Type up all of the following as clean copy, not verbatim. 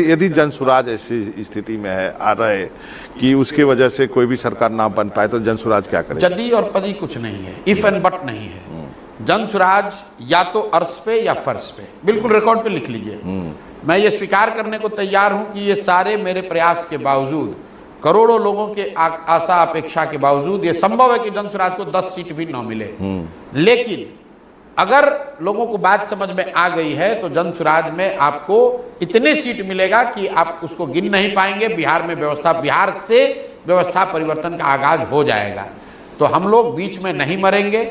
यदि जनसुराज ऐसी स्थिति में है आ रहे कि उसकी वजह से कोई भी सरकार ना बन पाए तो जनसुराज क्या करे? जदी और पदी कुछ नहीं है, इफ एंड बट नहीं है। जनसुराज या तो अर्श पे या फर्श पे, बिल्कुल रिकॉर्ड पे लिख लीजिए। मैं ये स्वीकार करने को तैयार हूं कि ये सारे मेरे प्रयास के बावजूद, करोड़ों लोगों के आशा अपेक्षा के बावजूद ये संभव है कि जनसुराज को 10 सीट भी ना मिले। लेकिन अगर लोगों को बात समझ में आ गई है तो जनसुराज में आपको इतने सीट मिलेगा कि आप उसको गिन नहीं पाएंगे। बिहार में बिहार से व्यवस्था परिवर्तन का आगाज हो जाएगा। तो हम लोग बीच में नहीं मरेंगे,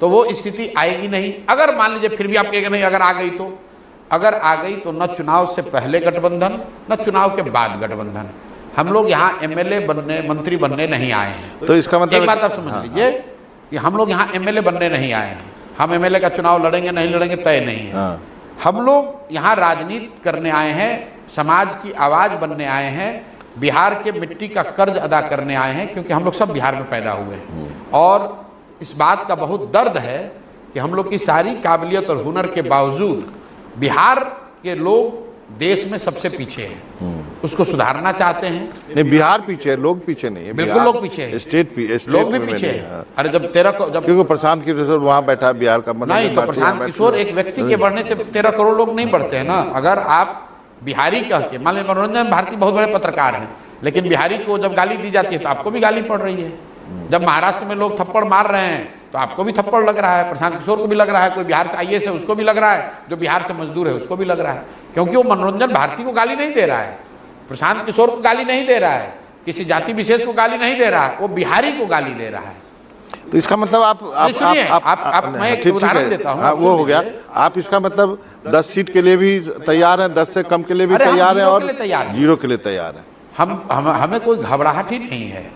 तो वो स्थिति आएगी नहीं। अगर मान लीजिए फिर भी आप कहेंगे नहीं, अगर आ गई तो न चुनाव से पहले गठबंधन न चुनाव के बाद गठबंधन। हम लोग यहाँ एमएलए बनने, मंत्री बनने नहीं आए हैं। तो इसका मतलब एक बात आप समझ लीजिए कि हम लोग यहाँ एमएलए बनने नहीं आए हैं। हम एमएलए का चुनाव लड़ेंगे नहीं लड़ेंगे तय नहीं है। हम लोग यहाँ राजनीति करने आए हैं, समाज की आवाज बनने आए हैं, बिहार के मिट्टी का कर्ज अदा करने आए हैं, क्योंकि हम लोग सब बिहार में पैदा हुए हैं। और इस बात का बहुत दर्द है कि हम लोग की सारी काबिलियत और हुनर के बावजूद बिहार के लोग देश में सबसे पीछे हैं। उसको सुधारना चाहते हैं। नहीं, बिहार पीछे है, लोग पीछे नहीं है। बिल्कुल लोग पीछे हैं, स्टेट लोग भी पीछे हैं। अरे जब क्योंकि प्रशांत किशोर वहाँ बैठा है बिहार का, नहीं तो प्रशांत किशोर एक व्यक्ति के बढ़ने से 13 करोड़ लोग नहीं बढ़ते हैं ना। अगर आप बिहारी कह के, मान लीजिए मनोरंजन भारती बहुत बड़े पत्रकार हैं, लेकिन बिहारी को जब गाली दी जाती है तो आपको भी गाली पड़ रही है। जब महाराष्ट्र में लोग थप्पड़ मार रहे हैं तो आपको भी थप्पड़ लग रहा है, प्रशांत किशोर को भी लग रहा है, कोई बिहार से आईएएस है उसको भी लग रहा है, जो बिहार से मजदूर है उसको भी लग रहा है। क्योंकि वो मनोरंजन भारती को गाली नहीं दे रहा है, प्रशांत किशोर को गाली नहीं दे रहा है, किसी जाति विशेष को गाली नहीं दे रहा है, वो बिहारी को गाली दे रहा है। तो इसका मतलब मैं एक उदाहरण देता हूँ, वो हो गया। आप इसका मतलब 10 सीट के लिए भी तैयार हैं, 10 से कम के लिए भी तैयार हैं, और 0 के लिए तैयार है। हमें कोई घबराहट ही नहीं है।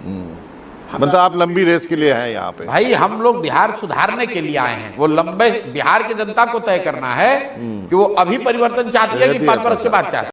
मतलब आप लंबी रेस के लिए हैं यहाँ पे? भाई हम लोग बिहार सुधारने के लिए आए हैं। वो लंबे बिहार की जनता को तय करना है कि वो अभी परिवर्तन चाहती है कि 5 वर्ष के बाद चाहती है।